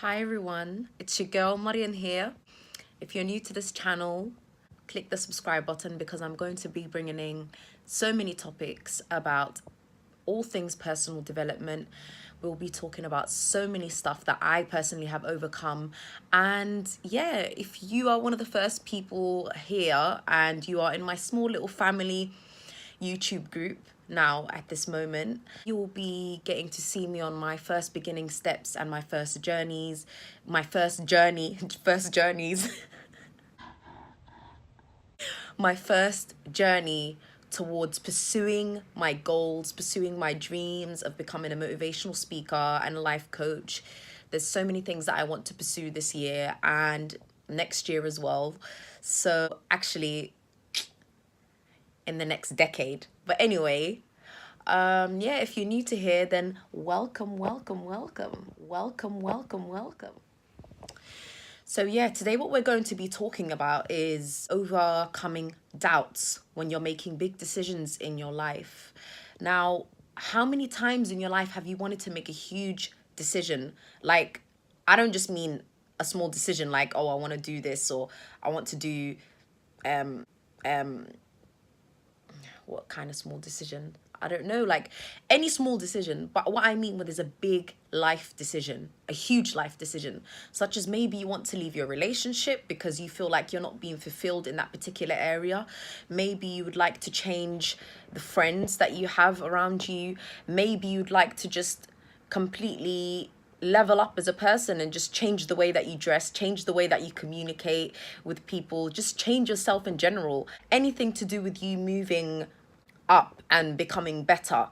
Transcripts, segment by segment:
Hi everyone, it's your girl Marian here. If you're new to this channel, click the subscribe button because I'm going to be bringing in so many topics about all things personal development. We'll be talking about so many stuff that I personally have overcome. And yeah, if you are one of the first people here and you are in my small little family YouTube group now at this moment, you'll be getting to see me on my first beginning steps and my first journeys, my first journey, first journeys, my first journey towards pursuing my goals, pursuing my dreams of becoming a motivational speaker and a life coach. There's so many things that I want to pursue this year and next year as well. So actually in the next decade. But anyway, yeah, if you're new to here, then welcome, welcome, welcome, welcome, welcome, welcome. So yeah, today what we're going to be talking about is overcoming doubts when you're making big decisions in your life. Now, how many times in your life have you wanted to make a huge decision? Like, I don't just mean a small decision like, oh, I want to do this, or I want to do um what kind of small decision? I don't know, like any small decision. But what I mean with is a big life decision, a huge life decision, such as maybe you want to leave your relationship because you feel like you're not being fulfilled in that particular area. Maybe you would like to change the friends that you have around you. Maybe you'd like to just completely level up as a person and just change the way that you dress, change the way that you communicate with people, just change yourself in general. Anything to do with you moving up and becoming better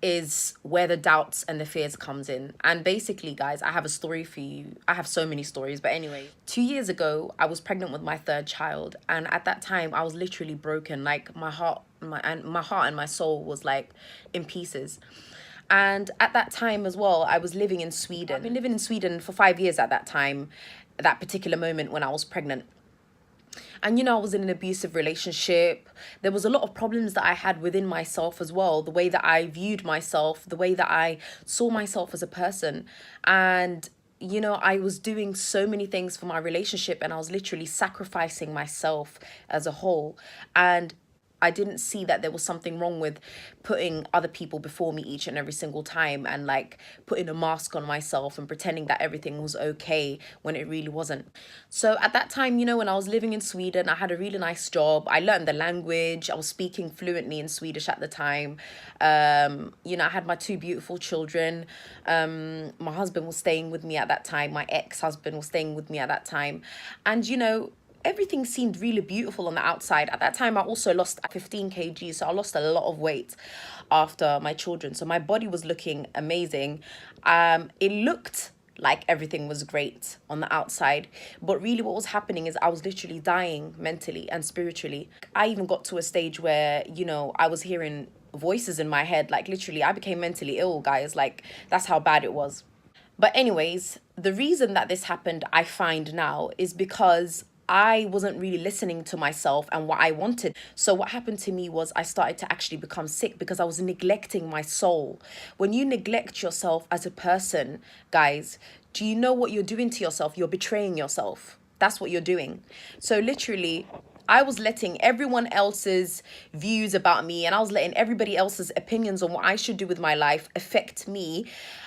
is where the doubts and the fears comes in. And basically, guys, I have a story for you. I have so many stories, but anyway, 2 years ago I was pregnant with my third child, and at that time I was literally broken. Like my heart and my soul was like in pieces. And at that time as well, I was living in Sweden. I've been living in Sweden for 5 years at that time, at that particular moment when I was pregnant. And I was in an abusive relationship. There was a lot of problems that I had within myself as well, the way that I viewed myself, the way that I saw myself as a person. And I was doing so many things for my relationship, and I was literally sacrificing myself as a whole. And I didn't see that there was something wrong with putting other people before me each and every single time, and like putting a mask on myself and pretending that everything was okay when it really wasn't. So at that time, when I was living in Sweden, I had a really nice job. I learned the language. I was speaking fluently in Swedish at the time. I had my two beautiful children. My husband was staying with me at that time. My ex-husband was staying with me at that time. And everything seemed really beautiful on the outside. At that time, I also lost 15 kg, so I lost a lot of weight after my children. So my body was looking amazing. It looked like everything was great on the outside, but really what was happening is I was literally dying mentally and spiritually. I even got to a stage where, I was hearing voices in my head. Like literally, I became mentally ill, guys. Like that's how bad it was. But anyways, the reason that this happened, I find now, is because I wasn't really listening to myself and what I wanted. So what happened to me was I started to actually become sick because I was neglecting my soul. When you neglect yourself as a person, guys, do you know what you're doing to yourself? You're betraying yourself. That's what you're doing. So literally, I was letting everyone else's views about me, and I was letting everybody else's opinions on what I should do with my life affect me.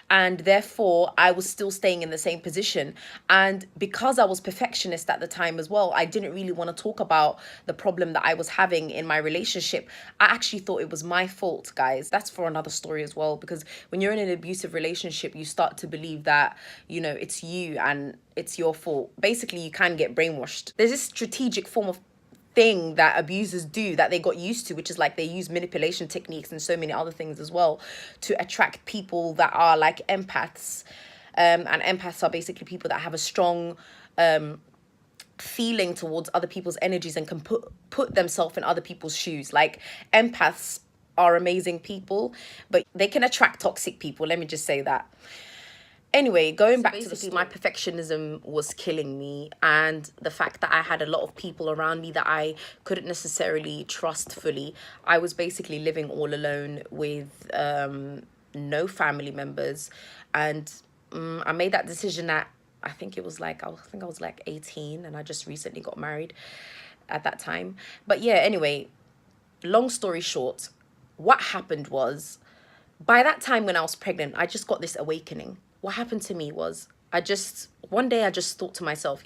And therefore, I was still staying in the same position. And because I was perfectionist at the time as well, I didn't really want to talk about the problem that I was having in my relationship. I actually thought it was my fault, guys. That's for another story as well, because when you're in an abusive relationship, you start to believe that, it's you and it's your fault. Basically, you can get brainwashed. There's this strategic form of thing that abusers do that they got used to, which is like they use manipulation techniques and so many other things as well to attract people that are like empaths. And empaths are basically people that have a strong feeling towards other people's energies and can put themselves in other people's shoes. Like empaths are amazing people, but they can attract toxic people. Let me just say that. Anyway, going back to the story, my perfectionism was killing me, and the fact that I had a lot of people around me that I couldn't necessarily trust fully. I was basically living all alone with no family members, and I made that decision at I think I was like 18, and I just recently got married at that time. But yeah, anyway, long story short, what happened was, by that time when I was pregnant, I just got this awakening. What happened to me was, one day I just thought to myself,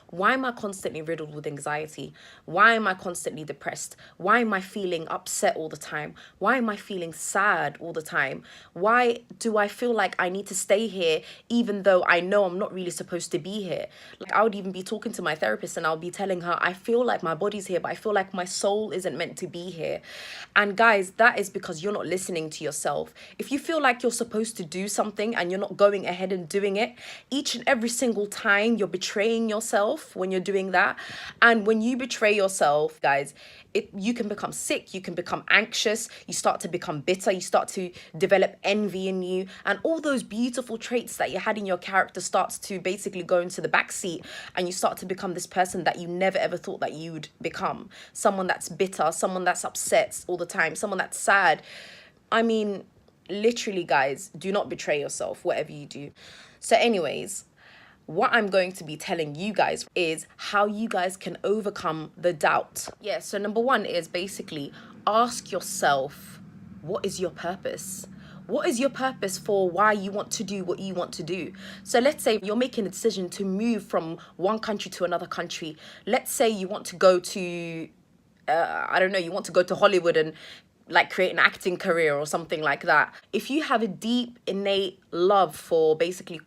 why am I constantly riddled with anxiety? Why am I constantly depressed? Why am I feeling upset all the time? Why am I feeling sad all the time? Why do I feel like I need to stay here even though I know I'm not really supposed to be here? Like, I would even be talking to my therapist and I'll be telling her, I feel like my body's here, but I feel like my soul isn't meant to be here. And guys, that is because you're not listening to yourself. If you feel like you're supposed to do something and you're not going ahead and doing it, each and every single time you're betraying yourself when you're doing that. And when you betray yourself, guys, you can become sick, you can become anxious, you start to become bitter, you start to develop envy in you, and all those beautiful traits that you had in your character starts to basically go into the backseat, and you start to become this person that you never ever thought that you would become. Someone that's bitter, someone that's upset all the time, someone that's sad. I mean, literally, guys, do not betray yourself, whatever you do. So anyways, what I'm going to be telling you guys is how you guys can overcome the doubt. Yeah, so number one is basically ask yourself, what is your purpose? What is your purpose for why you want to do what you want to do? So let's say you're making a decision to move from one country to another country. Let's say you want to go to, I don't know, you want to go to Hollywood and like create an acting career or something like that. If you have a deep innate love for basically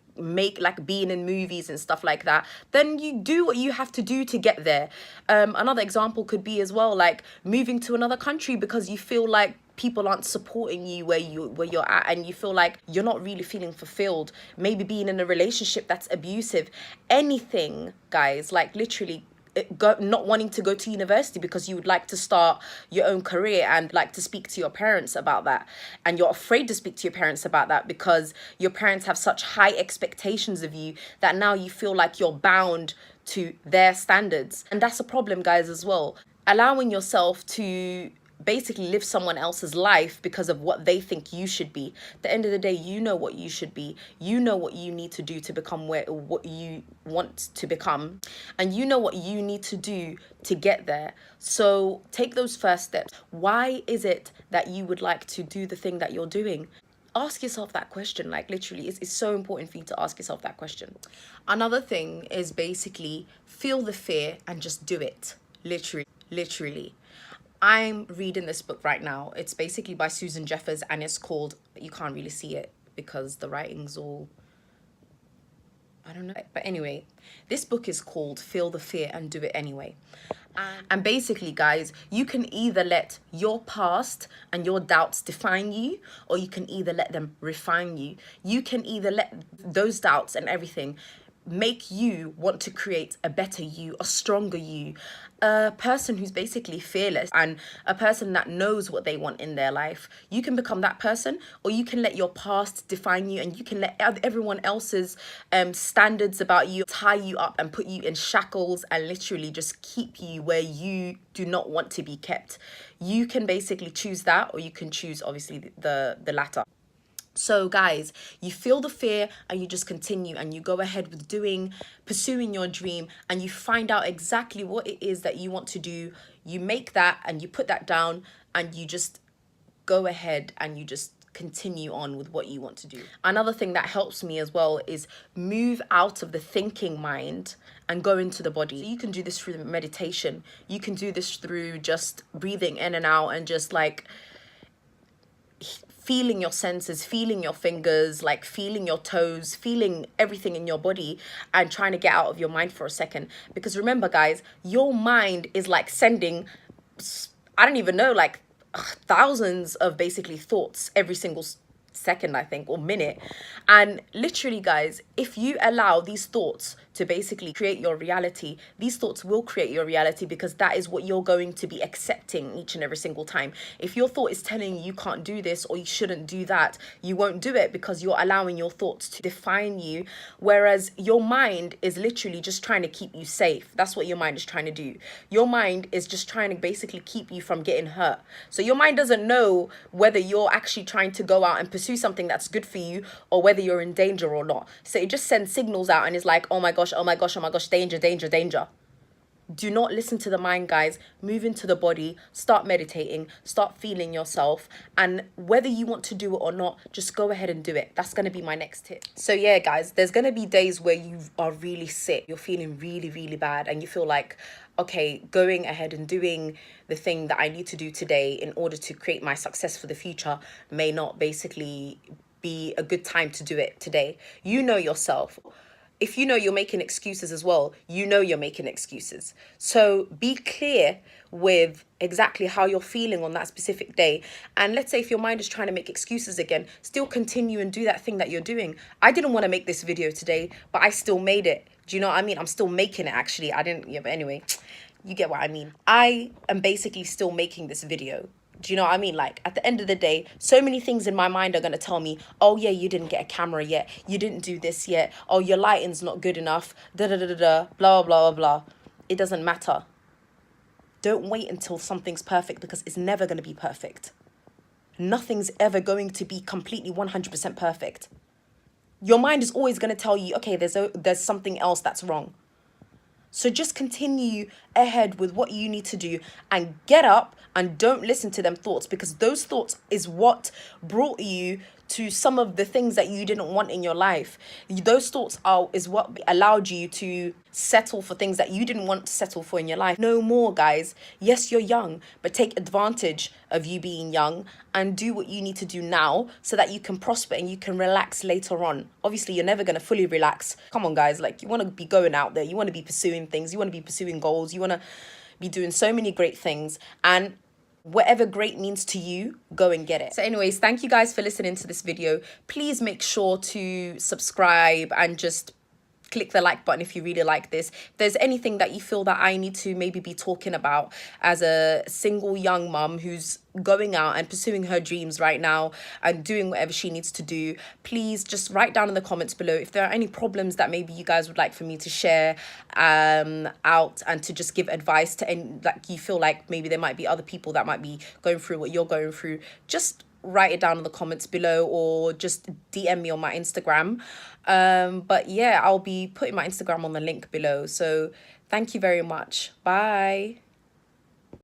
being in movies and stuff like that, then you do what you have to do to get there. Another example could be as well, like moving to another country because you feel like people aren't supporting you where you're at, and you feel like you're not really feeling fulfilled. Maybe being in a relationship that's abusive. Anything, guys, like literally not wanting to go to university because you would like to start your own career and like to speak to your parents about that, and you're afraid to speak to your parents about that because your parents have such high expectations of you that now you feel like you're bound to their standards. And that's a problem, guys, as well. Allowing yourself to basically live someone else's life because of what they think you should be. At the end of the day, you know what you should be. You know what you need to do to become what you want to become, and you know what you need to do to get there. So take those first steps. Why is it that you would like to do the thing that you're doing? Ask yourself that question. Like literally, it's so important for you to ask yourself that question. Another thing is basically feel the fear and just do it. Literally. I'm reading this book right now. It's basically by Susan Jeffers, and it's called, you can't really see it because the writing's all, I don't know. But anyway, this book is called Feel the Fear and Do It Anyway. And basically, guys, you can either let your past and your doubts define you, or you can either let them refine you. You can either let those doubts and everything make you want to create a better you, a stronger you, a person who's basically fearless and a person that knows what they want in their life. You can become that person, or you can let your past define you, and you can let everyone else's standards about you tie you up and put you in shackles and literally just keep you where you do not want to be kept. You can basically choose that, or you can choose obviously the latter. So guys, you feel the fear and you just continue and you go ahead with pursuing your dream, and you find out exactly what it is that you want to do. You make that and you put that down, and you just go ahead and you just continue on with what you want to do. Another thing that helps me as well is move out of the thinking mind and go into the body. You can do this through meditation. You can do this through just breathing in and out and just like feeling your senses, feeling your fingers, like feeling your toes, feeling everything in your body, and trying to get out of your mind for a second. Because remember, guys, your mind is like sending, I don't even know, like thousands of basically thoughts every single second, I think, or minute. And literally, guys, if you allow these thoughts to basically create your reality, these thoughts will create your reality, because that is what you're going to be accepting each and every single time. If your thought is telling you you can't do this or you shouldn't do that, you won't do it because you're allowing your thoughts to define you. Whereas your mind is literally just trying to keep you safe. That's what your mind is trying to do. Your mind is just trying to basically keep you from getting hurt. So your mind doesn't know whether you're actually trying to go out and pursue something that's good for you or whether you're in danger or not. So it just sends signals out and is like, oh my gosh, oh my gosh, oh my gosh, danger, danger, danger. Do not listen to the mind, guys. Move into the body, start meditating, start feeling yourself. And whether you want to do it or not, just go ahead and do it. That's going to be my next tip. So yeah, guys, there's going to be days where you are really sick. You're feeling really, really bad. And you feel like, okay, going ahead and doing the thing that I need to do today in order to create my success for the future may not basically be a good time to do it today. You know yourself. If you know you're making excuses as well, you know you're making excuses. So be clear with exactly how you're feeling on that specific day. And let's say if your mind is trying to make excuses again, still continue and do that thing that you're doing. I didn't want to make this video today, but I still made it. Do you know what I mean? I'm still making it, actually. I didn't, yeah, but anyway, you get what I mean. I am basically still making this video. Do you know what I mean? Like, at the end of the day, so many things in my mind are going to tell me, oh yeah, you didn't get a camera yet, you didn't do this yet, oh, your lighting's not good enough, blah blah blah blah. It doesn't matter. Don't wait until something's perfect, because it's never going to be perfect. Nothing's ever going to be completely 100% perfect. Your mind is always going to tell you, okay, there's something else that's wrong. So just continue ahead with what you need to do and get up, and don't listen to them thoughts, because those thoughts is what brought you to some of the things that you didn't want in your life. Those thoughts is what allowed you to settle for things that you didn't want to settle for in your life. No more, guys. Yes, you're young, but take advantage of you being young and do what you need to do now so that you can prosper and you can relax later on. Obviously, you're never going to fully relax. Come on, guys. Like, you want to be going out there. You want to be pursuing things. You want to be pursuing goals. You want to be doing so many great things. And whatever great means to you, go and get it. So anyways, thank you guys for listening to this video. Please make sure to subscribe and just click the like button if you really like this. If there's anything that you feel that I need to maybe be talking about as a single young mum who's going out and pursuing her dreams right now and doing whatever she needs to do, please just write down in the comments below if there are any problems that maybe you guys would like for me to share out, and to just give advice to any, like, you feel like maybe there might be other people that might be going through what you're going through. Just write it down in the comments below, or just DM me on my Instagram. But yeah, I'll be putting my Instagram on the link below. So thank you very much. Bye.